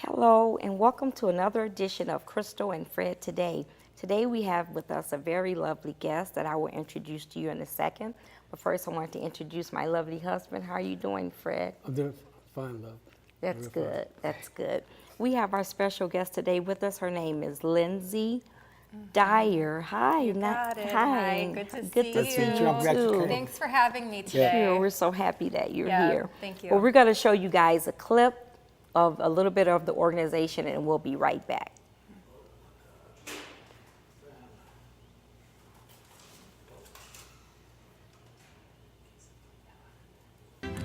Hello, and welcome to another edition of Crystal and Fred Today. Today we have with us a very lovely guest that I will introduce to you in a second. But first I want to introduce my lovely husband. How are you doing, Fred? I'm doing fine, love. That's Very good. fine. That's good. We have our special guest today with us. Her name is Lindsay Dyer. Hi. You got it. Hi. Good to Good to see see you. you I'm glad you too. came. Thanks for having me today. Sure, we're so happy that you're Yeah, here. thank you. Well, we're going to show you guys a clip of a little bit of the organization, and we'll be right back.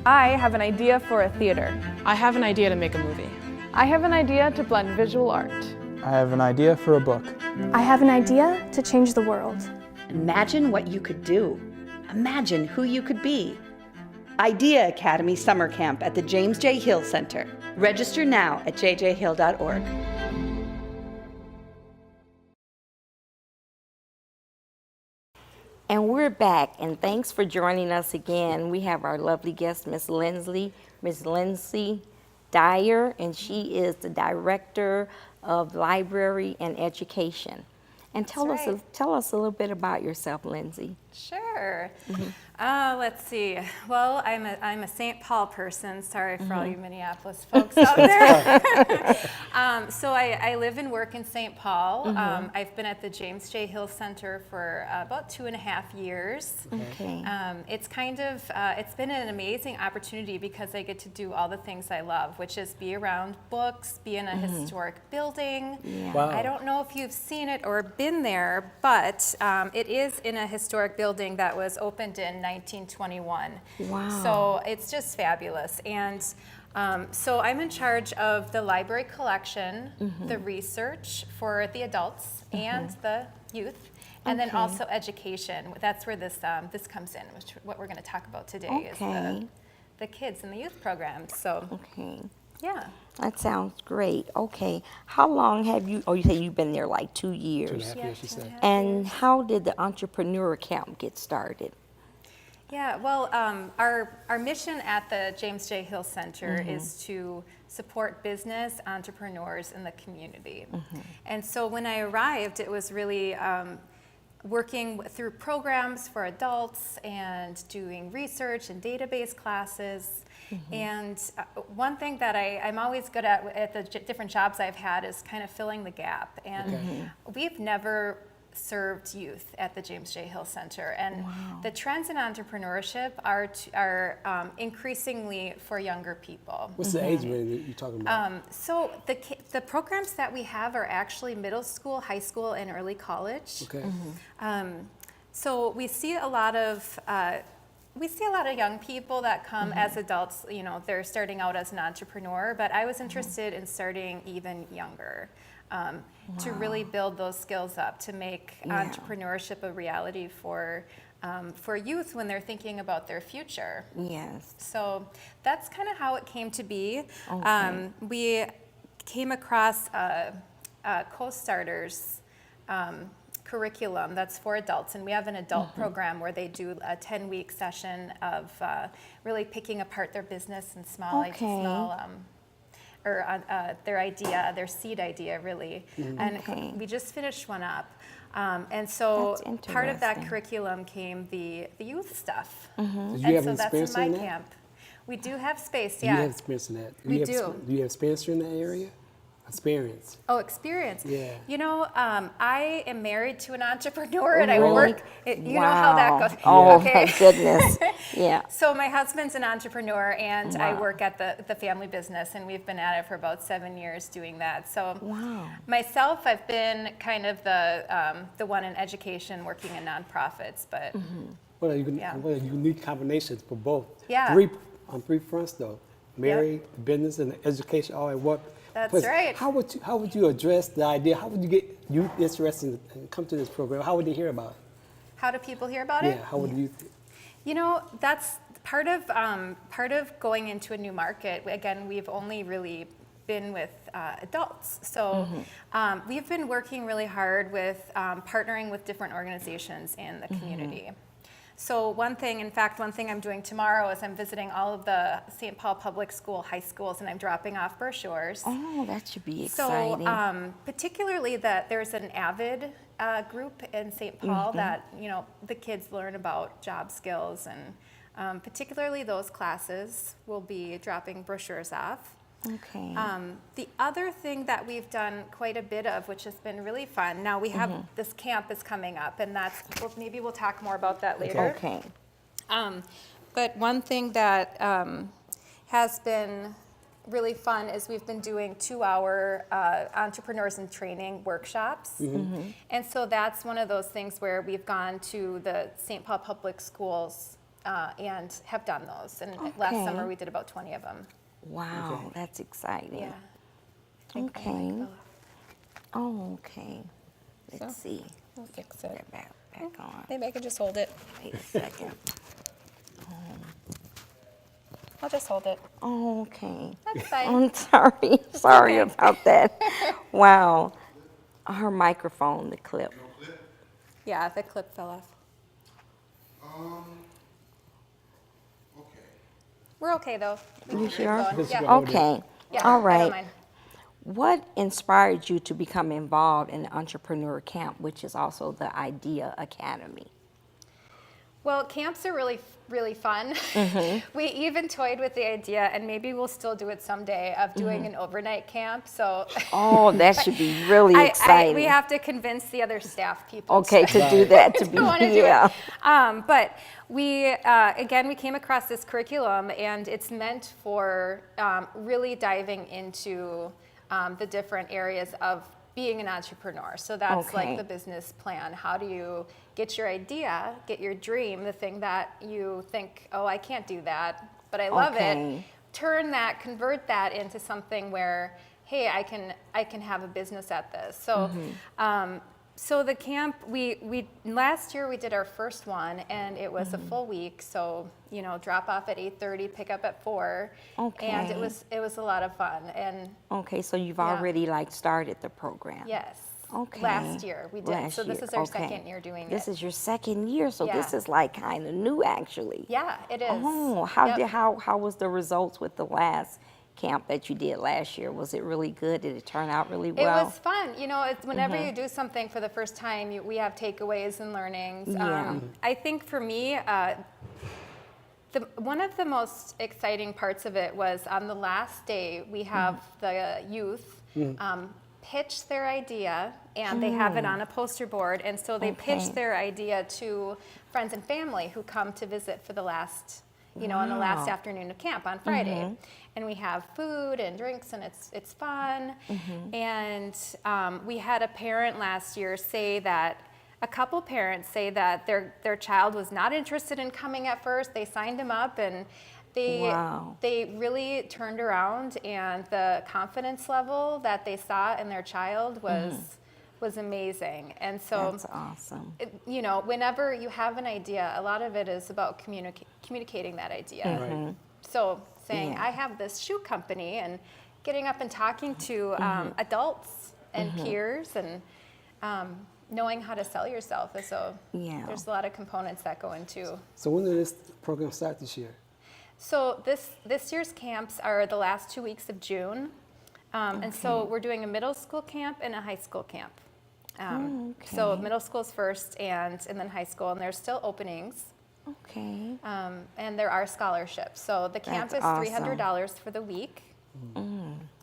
I have an idea for a theater. I have an idea to make a movie. I have an idea to blend visual art. I have an idea for a book. I have an idea to change the world. Imagine what you could do. Imagine who you could be. Idea Academy Summer Camp at the James J. Hill Center. Register now at jjhill.org. And we're back, and thanks for joining us again. We have our lovely guest, Miss Lindsay Dyer, and she is the Director of Library and Education. And tell That's right. us a little bit about yourself, Lindsay. Sure. Let's see. Well, I'm a St. Paul person. Sorry for all you Minneapolis folks out there. So I live and work in St. Paul. I've been at the James J. Hill Center for about 2.5 years. Okay. It's kind of, it's been an amazing opportunity because I get to do all the things I love, which is be around books, be in a historic building. Yeah. Wow. I don't know if you've seen it or been there, but it is in a historic building that was opened in 1921. Wow. So it's just fabulous. And so I'm in charge of the library collection, the research for the adults and the youth, and then also education. That's where this comes in, which what we're going to talk about today is the kids and the youth programs. So Okay. yeah. That sounds great. Okay. How long have you, you say you've been there like 2 years. 2.5 years, she said. And how did the entrepreneur camp get started? Yeah, well, our mission at the James J. Hill Center is to support business entrepreneurs in the community. And so when I arrived, it was really working through programs for adults and doing research and database classes. And one thing that I'm always good at the different jobs I've had is kind of filling the gap. And we've never served youth at the James J. Hill Center, and the trends in entrepreneurship are increasingly for younger people. What's the age range that you're talking about? So the programs that we have are actually middle school, high school, and early college. Okay. So we see a lot of young people that come as adults. You know, they're starting out as an entrepreneur, but I was interested in starting even younger. To really build those skills up, to make entrepreneurship a reality for youth when they're thinking about their future. Yes. So that's kind of how it came to be. Okay. We came across a co-starters curriculum that's for adults, and we have an adult program where they do a 10-week session of really picking apart their business and their seed idea, really. And we just finished one up. And so That's part of that interesting. curriculum came the youth stuff. Did And you have so an that's in experience my in that? camp. We do have space, Do you yeah. have experience in that? We you do. Do you have experience in that area? Experience. Oh, experience. Yeah. You know, I am married to an entrepreneur, and I Really? work. You know how that goes. Oh, Okay. my goodness. Yeah. So my husband's an entrepreneur, and I work at the family business, and we've been at it for about 7 years doing that. So myself, I've been kind of the one in education working in nonprofits, but What a unique combinations for both. Yeah. On three fronts though. Married, business, and education all at one That's place. right. How would you address the idea? How would you get youth interested and come to this program? How would they hear about it? how do people hear about it? Yeah, how would you? You know, that's part of going into a new market. Again, we've only really been with adults. So we've been working really hard with partnering with different organizations in the community. So one thing I'm doing tomorrow is I'm visiting all of the St. Paul Public School high schools, and I'm dropping off brochures. Oh, that should be exciting. So particularly that there's an AVID group in St. Paul that, the kids learn about job skills, and particularly those classes will be dropping brochures off. Okay. The other thing that we've done quite a bit of, which has been really fun, now we have this camp is coming up, and maybe we'll talk more about that later. Okay. But one thing that has been really fun is we've been doing 2-hour entrepreneurs in training workshops. And so that's one of those things where we've gone to the St. Paul Public Schools and have done those. And last Okay. summer we did about 20 of them. Wow, that's exciting. Yeah. Okay. Oh, okay. Let's see. We'll fix Put it. it back on. Maybe I can just hold it. Wait a second. I'll just hold it. Oh, okay. That's fine. I'm sorry. Sorry about that. Wow. Her microphone, the clip. Yeah, the clip fell off. Okay. We're okay though. You sure? Yeah. Okay. Yeah, All I don't right. mind. What inspired you to become involved in the Entrepreneur Camp, which is also the Idea Academy? Well, camps are really fun. We even toyed with the idea, and maybe we'll still do it someday, of doing an overnight camp. So Oh, that should be really exciting. we have to convince the other staff people. Okay, to do that, to be, want to do yeah. it. But we, again, we came across this curriculum, and it's meant for really diving into the different areas of being an entrepreneur. So that's Okay. like the business plan. How do you get your idea, get your dream, the thing that you think, oh, I can't do that, but I love Okay. it. Convert that into something where, hey, I can have a business at this. So, so the camp, we last year we did our first one, and it was a full week. So drop off at 8:30, pick up at 4, and Okay. it was a lot of fun. And Okay, so you've Yeah. already started the program. yes, Okay. last year we did. Last So this year, is our okay. second year doing This it. is your second year, so this Yeah. is like kind of new actually. Yeah, it is. Oh, Yep. how was the results with the last camp that you did last year? Was it really good? Did it turn out really It well? was fun. It's whenever you do something for the first time, we have takeaways and learnings. Yeah. I think for me, one of the most exciting parts of it was on the last day, we have the youth pitch their idea, and they have it on a poster board. And so they pitch Okay. their idea to friends and family who come to visit for the last, on the last Wow. afternoon of camp on Friday. And we have food and drinks, and it's fun. And we had a parent last year say that, a couple parents say that their child was not interested in coming at first. They signed him up, and Wow. they really turned around, and the confidence level that they saw in their child was amazing. And so That's awesome. whenever you have an idea, a lot of it is about communicating that idea. Right. So saying, Yeah. I have this shoe company, and getting up and talking to adults and peers, and knowing how to sell yourself. So Yeah. there's a lot of components that go into. So when did this program start this year? So this year's camps are the last 2 weeks of June. And so we're doing a middle school camp and a high school camp. So okay. middle school's first, and then high school, and there's still openings. Okay. And there are scholarships. So the camp That's is awesome. $300 for the week.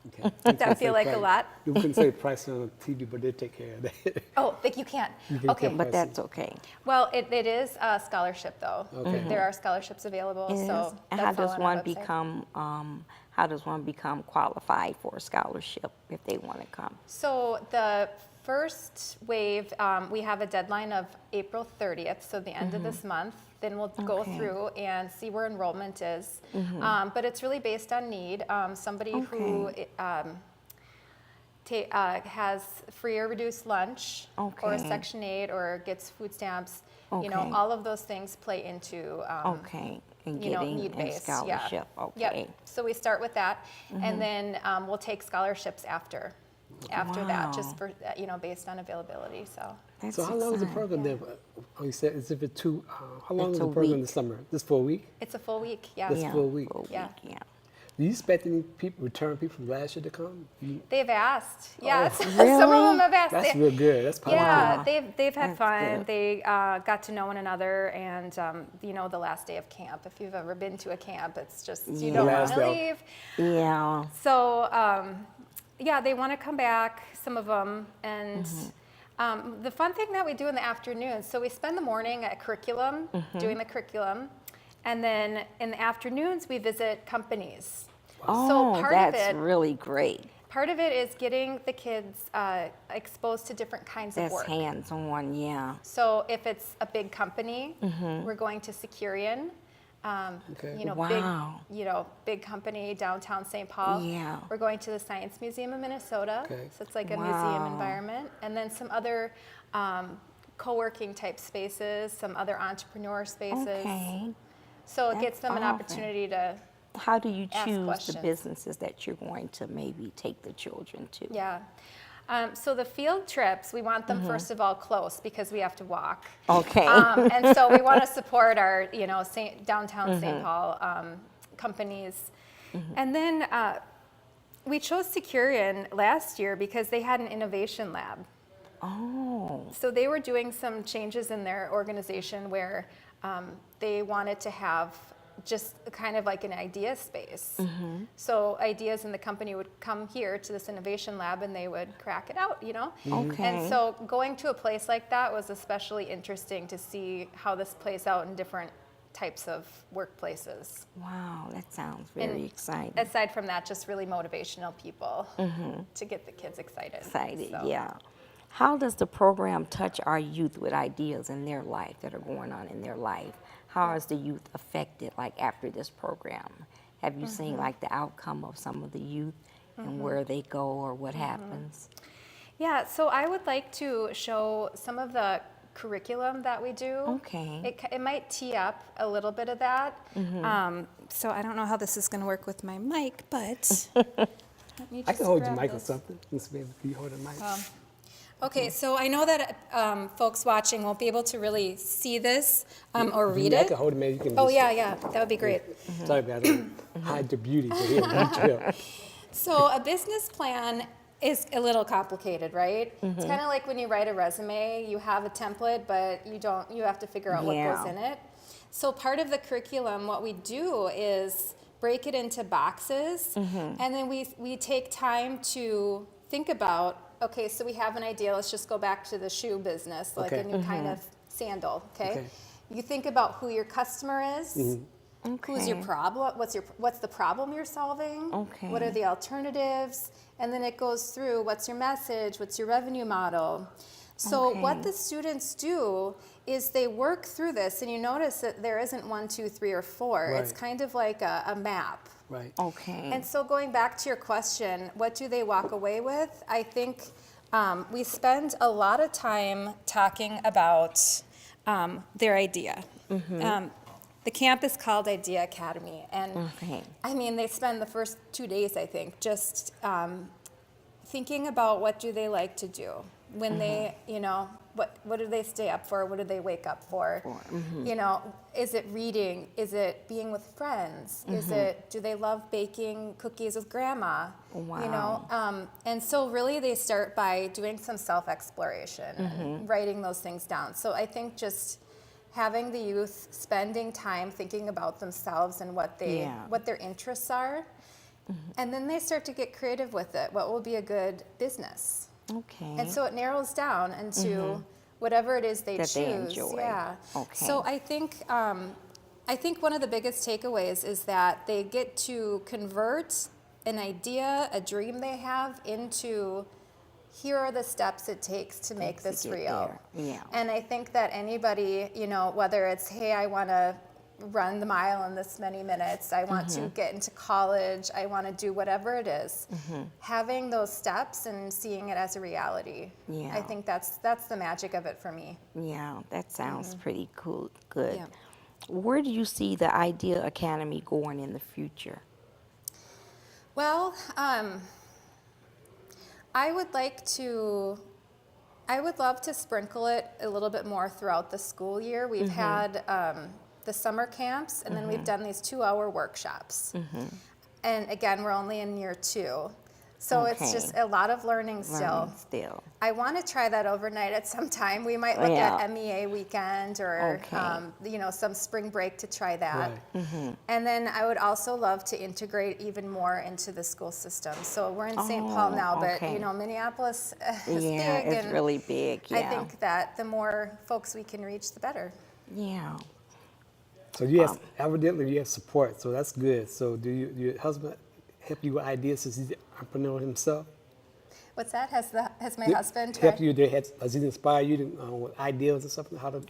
Okay. Does that feel like a lot? You can say price on TV, but they take care of that. Oh, you can't. can Okay. get But that's okay. Well, it is a scholarship, though. Okay. There are scholarships available. It So is. And how that's all does on our one website. how does one become qualified for a scholarship if they want to come? So the first wave, we have a deadline of April 30th, so the end of this month. Then we'll go Okay. through and see where enrollment is. But it's really based on need. Somebody who has free or reduced lunch, or Okay. a Section 8, or gets food stamps, Okay. all of those things play into Okay. And getting a need-based. scholarship. Yeah. Okay. Yep. So we start with that, and then we'll take scholarships after that, just Wow. for based on availability. So That's So how long is the exciting. program then? Oh, you said it's for two, how long It's is the a program week. this summer? Just for a week? It's a full week, yeah. That's for a week. Full Yeah. week, yeah. Do you expect any people, return people from last year to come? They've asked. Yeah, some of Really? them have asked. That's They- real good. That's positive. Yeah, they've had That's fun. good. They got to know one another, and the last day of camp. If you've ever been to a camp, it's just you Yeah. don't Last want to day. leave. Yeah. So yeah, they want to come back. Some of them, and the fun thing that we do in the afternoon. So we spend the morning at curriculum, doing the curriculum, and then in the afternoons we visit companies. Oh, So part that's of it, really great. part of it is getting the kids exposed to different kinds of That's work. hands-on, yeah. So if it's a big company, we're going to Securian. Okay. Wow. Big company downtown St. Paul. Yeah. We're going to the Science Museum of Minnesota. Okay. So it's like a Wow. museum environment. And then some other co-working type spaces, some other entrepreneur spaces. Okay. So it That's gets them an awesome. opportunity to, How do you Ask choose the questions. businesses that you're going to maybe take the children to? yeah. So the field trips, we want them first of all close because we have to walk. Okay. And so we want to support our, downtown St. Paul companies. And then we chose Securian last year because they had an innovation lab. Oh, So they were doing some changes in their organization where they wanted to have just kind of like an idea space. So ideas in the company would come here to this innovation lab and they would crack it out, okay. And so going to a place like that was especially interesting to see how this plays out in different types of workplaces. Wow, that sounds very And exciting. Aside from that, just really motivational people to get the kids excited. Excited, So- yeah. How does the program touch our youth with ideas in their life that are going on in their life? How is the youth affected, like after this program? Have you seen like the outcome of some of the youth and where they go or what happens? Yeah, so I would like to show some of the curriculum that we do. Okay. It might tee up a little bit of that. So I don't know how this is going to work with my mic, but let me I just can hold your grab mic or this. something. Just maybe you hold the mic. Okay, so I know that folks watching won't be able to really see this or read I it. can hold it. Maybe you can. Oh, just- yeah, that would be great. Sorry about that. Hide your beauty. But here, you will. So a business plan is a little complicated, right? It's kind of like when you write a resume, you have a template, but you have to figure out what Yeah. goes in it. So part of the curriculum, what we do is break it into boxes, and then we take time to think about, okay, so we have an idea, let's just go back to the shoe business, like Okay. a new kind of sandal, okay? Okay. You think about who your customer is, who's your Okay. problem, what's the problem you're solving, Okay. what are the alternatives, and then it goes through what's your message, what's your revenue model. So Okay. what the students do is they work through this, and you notice that there isn't 1, 2, 3, or 4. It's Right. kind of like a map. Right. Okay. And so going back to your question, what do they walk away with? I think we spend a lot of time talking about their idea. The camp is called Idea Academy, and Okay. I mean, they spend the first 2 days, I think, just thinking about what do they like to do when they, what do they stay up for? What do they wake up for? Is it reading? Is it being with friends? Is it, do they love baking cookies with grandma? Wow. And so really they start by doing some self-exploration and writing those things down. So I think just having the youth spending time thinking about themselves and what their interests are, and then they start to get creative with it. What will be a good business? Okay. And so it narrows down into whatever it is they That choose. they enjoy. Yeah. Okay. So I think one of the biggest takeaways is that they get to convert an idea, a dream they have, into here are the steps it takes to make this get real. there. Yeah. And I think that anybody, whether it's, hey, I want to run the mile in this many minutes, I want to get into college, I want to do whatever it is, having those steps and seeing it as a reality. Yeah. I think that's the magic of it for me. Yeah, that sounds pretty cool. Good. Yeah. Where do you see the Idea Academy going in the future? Well, I would like to I would love to sprinkle it a little bit more throughout the school year. We've had the summer camps, and then we've done these 2-hour workshops. And again, we're only in year 2. So it's just a lot of learning still. I want to try that overnight at some time. We might look at MEA weekend or you know, some spring break to try that. Right. And then I would also love to integrate even more into the school system. So we're in St. Paul now, but you know, Minneapolis is big. It's and really big. I think that the more folks we can reach, the better. Yeah. So you have, evidently you have support, so that's good. So do your husband help you with ideas since he's an entrepreneur himself? What's that? Has my husband help tried? you? Does he inspire you to, with ideas or something? How to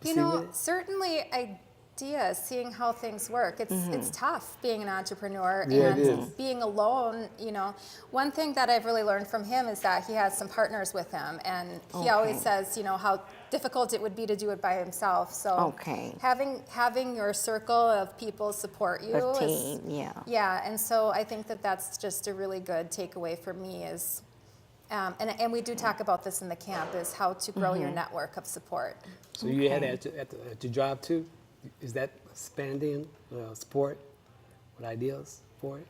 You know, certainly ideas, seeing how things work. It's tough being an entrepreneur and being alone. You know, one thing that I've really learned from him is that he has some partners with him, and he always says, you know, how difficult it would be to do it by himself. So having your circle of people support you A team, and so I think that that's just a really good takeaway for me is, and we do talk about this in the camp, is how to grow your network of support. So you had that at your job too? Is that expanding support with ideas for it?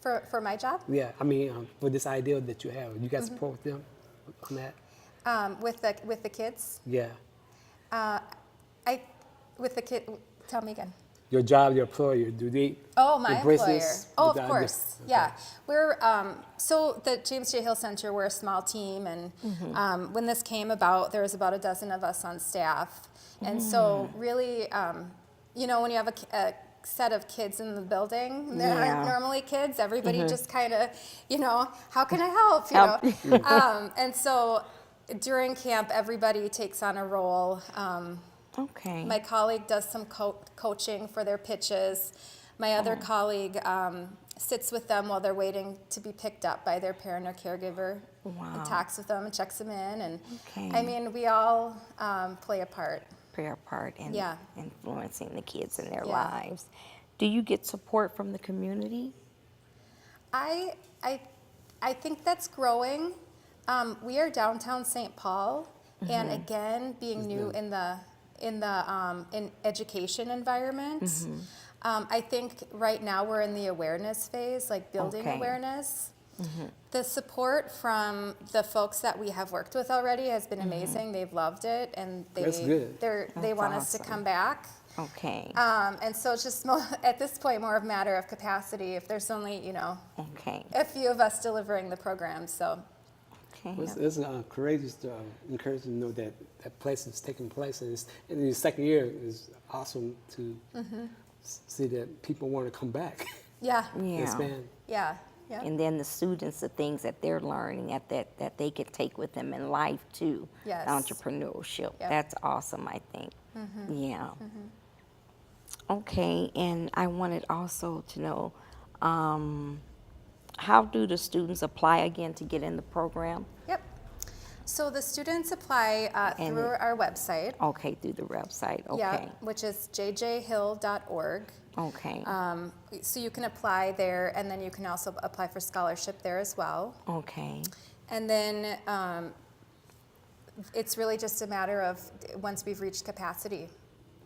For my job? Yeah, I mean, for this idea that you have, you got support with them on that? With the kids? Yeah. With the kid, tell me again. Your job, your employer, do they my embrace employer. this? Oh, of course. Yeah. We're, so the James J. Hill Center, we're a small team, and when this came about, there was about a dozen of us on staff. And so really, you know, when you have a set of kids in the building, there aren't normally kids, everybody just kind of, you know, how can I help, you know? And so during camp, everybody takes on a role. My colleague does some coaching for their pitches. My other colleague sits with them while they're waiting to be picked up by their parent or caregiver and talks with them and checks them in. And I mean, we all play a part. In influencing the kids in their lives. Do you get support from the community? I think that's growing. We are downtown St. Paul, and again, being new in education environment, I think right now we're in the awareness phase, like building awareness. The support from the folks that we have worked with already has been amazing. They've loved it, and they want us to come back. And so it's just at this point more of a matter of capacity. If there's only, you know, a few of us delivering the program, so. Well, it's courageous to encourage them to know that that place is taking place, and in the second year is awesome to see that people want to come back. Expand. And then the students, the things that they're learning that they could take with them in life too. Entrepreneurship. That's awesome, I think. Okay, and I wanted also to know, how do the students apply again to get in the program? So the students apply through our website. Through the website. Which is jjhill.org. So you can apply there, and then you can also apply for scholarship there as well. And then it's really just a matter of once we've reached capacity.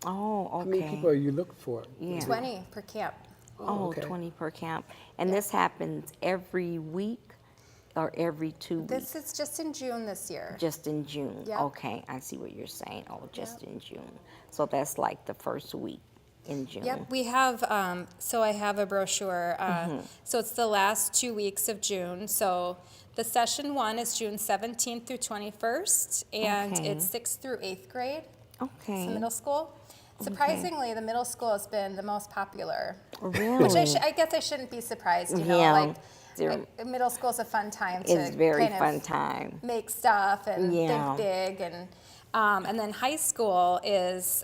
How many people are you looking for? 20 per camp. 20 per camp. And this happens every week or every 2 weeks? This is just in June this year. Just in June. Okay, I see what you're saying. Just in June. So that's like the first week in June. We have, so I have a brochure. So it's the last 2 weeks of June. So the session 1 is June 17th through 21st, and it's 6th through 8th grade. It's the middle school. Surprisingly, the middle school has been the most popular. Really? Which I guess I shouldn't be surprised, you know, like middle school is a fun time to it's very kind fun of time. make stuff and think big, and then high school is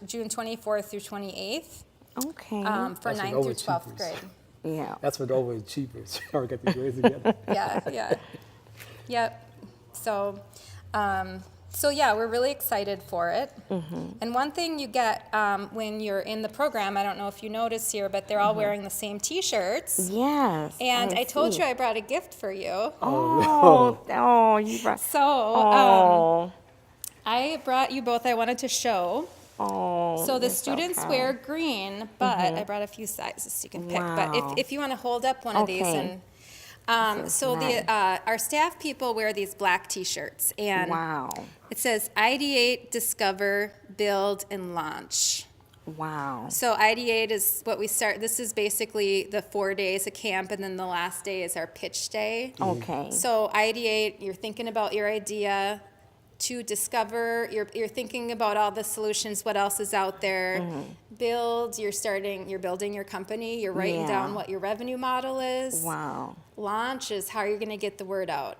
June 24th through 28th. For 9th through 12th grade. That's for the overachievers. Or get the grades together. Yep. So, So yeah, we're really excited for it. And one thing you get when you're in the program, I don't know if you notice here, but they're all wearing the same T-shirts. Yes. And I told see. you I brought a gift for you. Oh, you brought. So Oh, I brought you both. I wanted to show. oh. So the you're students kind. wear green, but I brought a few sizes so you can pick. But Wow. if you want to hold up one of these Okay. and so nice. our staff people wear these black T-shirts, and Wow. it says ideate, discover, build, and launch. Wow. So ideate is what we start. This is basically the 4 days of camp, and then the last day is our pitch day. Okay. So ideate, you're thinking about your idea. To discover, you're thinking about all the solutions, what else is out there. Build, you're building your company. You're writing Yeah. down what your revenue model is. Wow. Launch is how you're going to get the word out.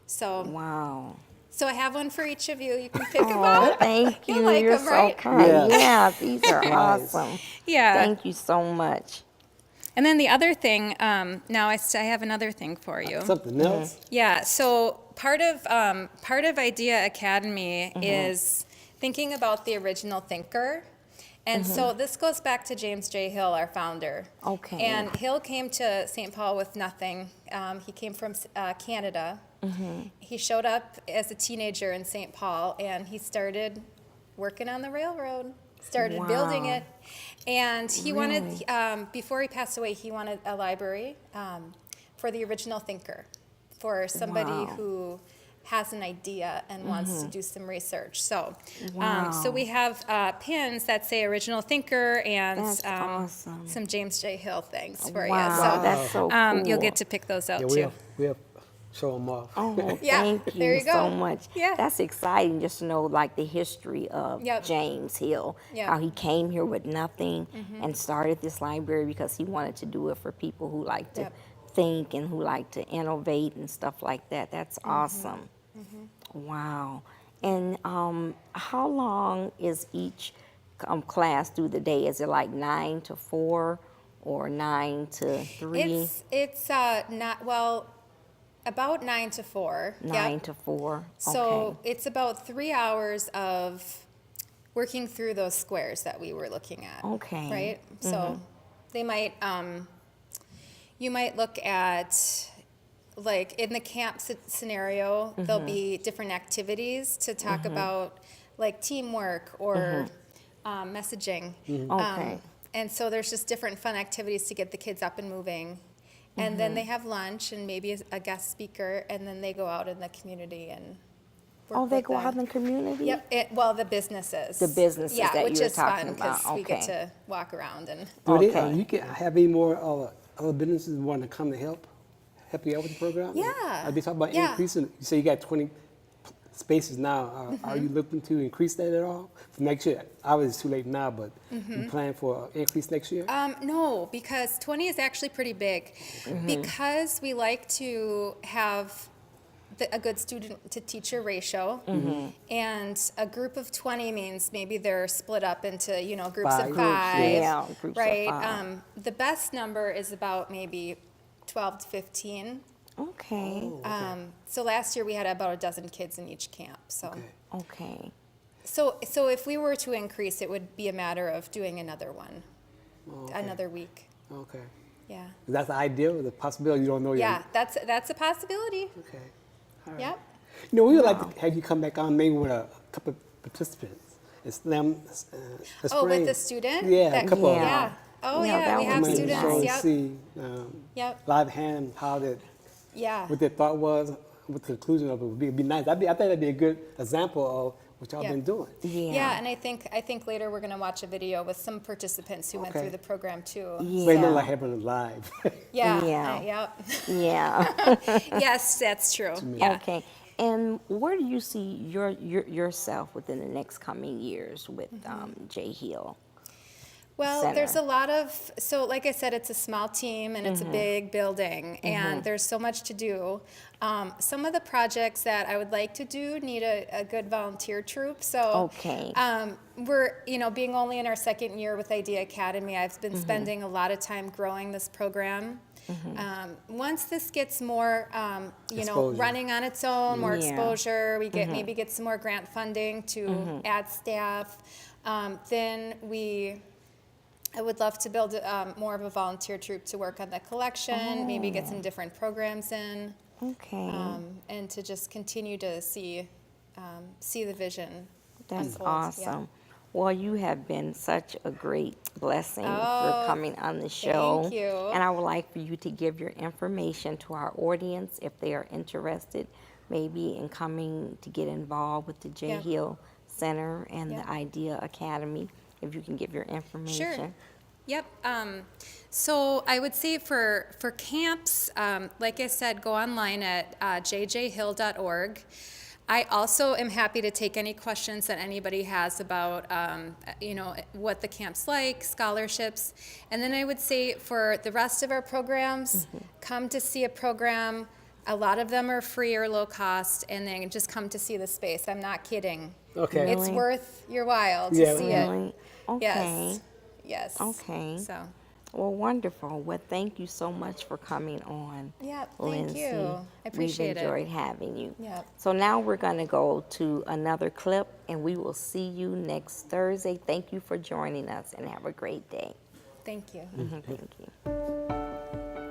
So, Wow. so I have one for each of you. You can pick them Oh, out. thank you. like You're 'em, so right? kind. Yeah. Yeah, these are awesome. Yeah. Thank you so much. And then the other thing, now I have another thing for you. Something else? Yeah, so part of Idea Academy is thinking about the original thinker. And so this goes back to James J. Hill, our founder. Okay. And Hill came to St. Paul with nothing. He came from Canada. He showed up as a teenager in St. Paul, and he started working on the railroad, started building Wow. it. And he wanted, before he passed away, he wanted a library for the original thinker, for somebody Wow. who has an idea and wants to do some research. So, Wow. so we have pins that say original thinker and That's awesome. some James J. Hill things for Wow, you. So that's so cool. you'll get to pick those out Yeah, too. we have show them off. Oh, Yeah, thank you, there you so go. much. Yeah. That's exciting just to know like the history of Yep. James Hill, Yep. how he came here with nothing and started this library because he wanted to do it for people who like to Yep. think and who like to innovate and stuff like that. That's awesome. Wow. And how long is each class through the day? Is it like 9 to 4 or 9 to 3? It's not, well, about 9 to 4. 9 Yep. to 4. So Okay. it's about 3 hours of working through those squares that we were looking at. Okay. Right? So they might, you might look at, like in the camp scenario, there'll be different activities to talk about like teamwork or messaging. Okay. And so there's just different fun activities to get the kids up and moving. And then they have lunch and maybe a guest speaker, and then they go out in the community and work Oh, they with go out in them. the community? Yep, well, the businesses. The businesses yeah, that which you were is fun talking about, because we get okay. to walk around and. Do they, Okay. you can have any more other businesses want to come to help you out with the program? Yeah. Are they talking about Yeah. increasing? You say you got 20 spaces now. Are you looking to increase that at all for next year? Obviously, it's too late now, but you plan for an increase next year? No, because 20 is actually pretty big. Because we like to have a good student to teacher ratio, and a group of 20 means maybe they're split up into groups Five of groups, 5. yeah, groups of right. 5. The best number is about maybe 12 to 15. Okay. So last year we had about a dozen kids in each camp. So. Okay. So if we were to increase, it would be a matter of doing another one, another week. Okay. Yeah. That's the idea or the possibility? You don't know Yeah, yet? that's a possibility. Okay. All right. Yep. We would like to have you come back on maybe with a couple of participants. It's them. Oh, with the student? Yeah, That- a couple of them. Yeah. Oh, Yeah, yeah, that we would have be students. nice. Yep. See Yep. live hand how that Yeah. what their thought was, what the conclusion of it would be. It'd be nice. I think that'd be a good example of what y'all Yeah. been doing. Yeah. Yeah, and I think later we're gonna watch a video with some participants who went Okay. through the program too. Yeah. But it look like having it live. Yeah. Yeah. Yep. Yeah. Yes, that's true. Yeah. Okay. And where do you see yourself within the next coming years with J. Hill? Well, Center. there's a lot of, so like I said, it's a small team and it's a big building and there's so much to do. Some of the projects that I would like to do need a good volunteer troop. So Okay. we're, being only in our second year with Idea Academy, I've been spending a lot of time growing this program. Once this gets more, Exposure. running on its own, more Yeah. exposure, we get maybe get some more grant funding to add staff, then I would love to build more of a volunteer troop to work on the collection, maybe get some different programs in, Okay. and to just continue to see the vision That's unfold. awesome. Well, you have been such a great blessing for Oh, coming on the show. thank you. And I would like for you to give your information to our audience if they are interested, maybe in coming to get involved with the J. Yeah. Hill Center and Yeah. the Idea Academy. If you can give your information. Sure. Yep. So I would say for camps, like I said, go online at jjhill.org. I also am happy to take any questions that anybody has about, what the camp's like, scholarships. And then I would say for the rest of our programs, come to see a program. A lot of them are free or low cost, and then just come to see the space. I'm not kidding. Okay. It's Really? worth your while to Yeah, see it. Really? Okay. Yes. Yes. Okay. So, Well, wonderful. Well, thank you so much for coming on. yeah, thank Lindsay. you. I appreciate We've it. enjoyed having you. Yep. So now we're going to go to another clip, and we will see you next Thursday. Thank you for joining us, and have a great day. Thank you. Thank you.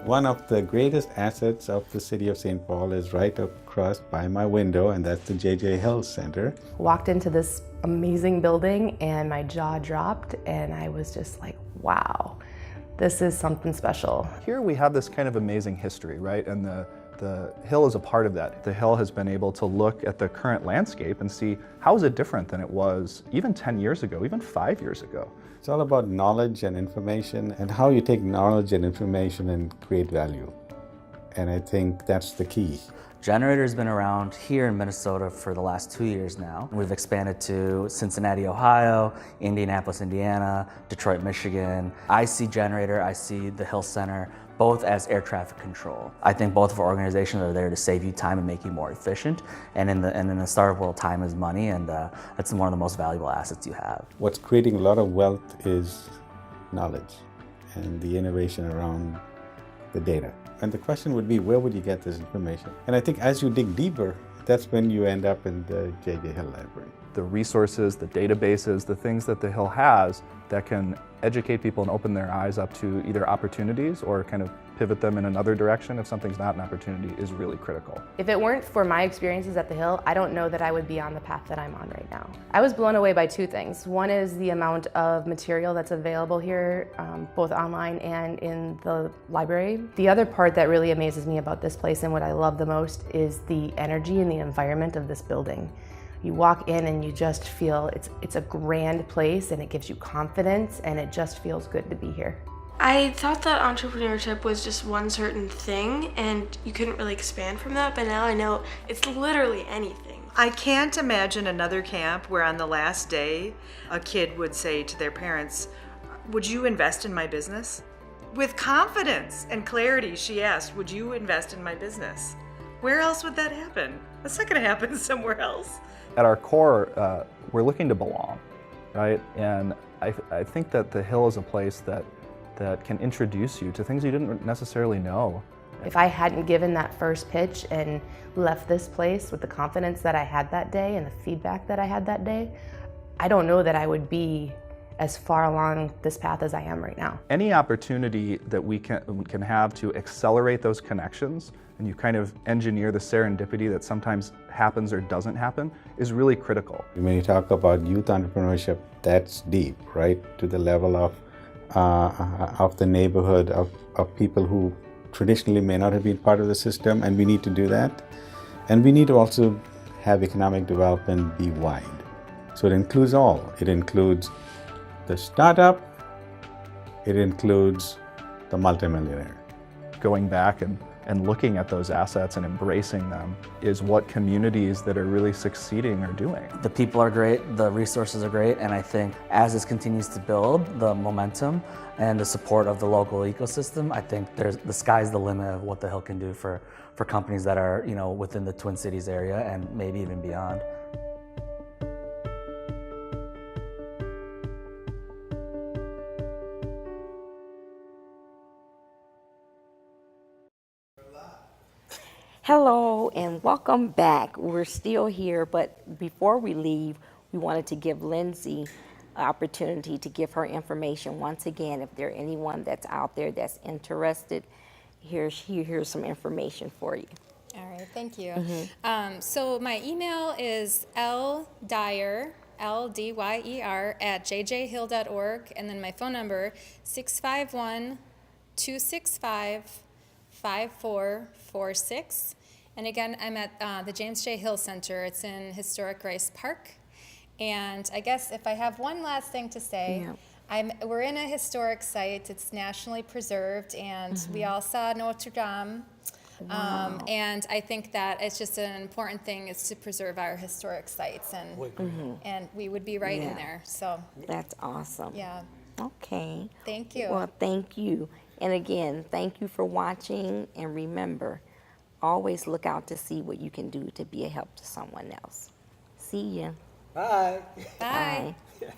One of the greatest assets of the city of St. Paul is right across by my window, and that's the J.J. Hill Center. Walked into this amazing building and my jaw dropped, and I was just like, wow, this is something special. Here we have this kind of amazing history, right? And the Hill is a part of that. The Hill has been able to look at the current landscape and see how is it different than it was even 10 years ago, even 5 years ago. It's all about knowledge and information and how you take knowledge and information and create value. And I think that's the key. Generator's been around here in Minnesota for the last 2 years now. We've expanded to Cincinnati, Ohio, Indianapolis, Indiana, Detroit, Michigan. I see Generator, I see the Hill Center, both as air traffic control. I think both of our organizations are there to save you time and make you more efficient. And in the startup world, time is money, and that's one of the most valuable assets you have. What's creating a lot of wealth is knowledge and the innovation around the data. And the question would be, where would you get this information? And I think as you dig deeper, that's when you end up in the J.J. Hill Library. The resources, the databases, the things that the Hill has that can educate people and open their eyes up to either opportunities or kind of pivot them in another direction if something's not an opportunity is really critical. If it weren't for my experiences at the Hill, I don't know that I would be on the path that I'm on right now. I was blown away by two things. One is the amount of material that's available here, both online and in the library. The other part that really amazes me about this place and what I love the most is the energy and the environment of this building. You walk in and you just feel it's a grand place, and it gives you confidence, and it just feels good to be here. I thought that entrepreneurship was just one certain thing and you couldn't really expand from that, but now I know it's literally anything. I can't imagine another camp where on the last day a kid would say to their parents, "Would you invest in my business?" With confidence and clarity she asked, "Would you invest in my business?" Where else would that happen? That's not going to happen somewhere else. At our core, we're looking to belong, right? And I think that the Hill is a place that can introduce you to things you didn't necessarily know. If I hadn't given that first pitch and left this place with the confidence that I had that day and the feedback that I had that day, I don't know that I would be as far along this path as I am right now. Any opportunity that we can have to accelerate those connections, and you kind of engineer the serendipity that sometimes happens or doesn't happen, is really critical. When you talk about youth entrepreneurship, that's deep, right? To the level of the neighborhood, of people who traditionally may not have been part of the system, and we need to do that. And we need to also have economic development be wide. So it includes all. It includes the startup, it includes the multimillionaire. Going back and looking at those assets and embracing them is what communities that are really succeeding are doing. The people are great, the resources are great, and I think as this continues to build, the momentum and the support of the local ecosystem, I think the sky's the limit of what the Hill can do for companies that are, within the Twin Cities area and maybe even beyond. Hello and welcome back. We're still here, but before we leave, we wanted to give Lindsay an opportunity to give her information once again. If there anyone that's out there that's interested, here's some information for you. All right, thank you. So my email is ldyer, L-D-Y-E-R, at jjhill.org, and then my phone number, 651-265-5446. And again, I'm at the James J. Hill Center. It's in historic Rice Park. And I guess if I have one last thing to say, we're in a historic site. It's nationally preserved, and we all saw Notre Dame. Wow. And I think that it's just an important thing is to preserve our historic sites, and and we would be right in there. So that's awesome. Yeah. Okay. Thank you. Well, thank you. And again, thank you for watching. And remember, always look out to see what you can do to be a help to someone else. See ya. Bye. Bye. Bye.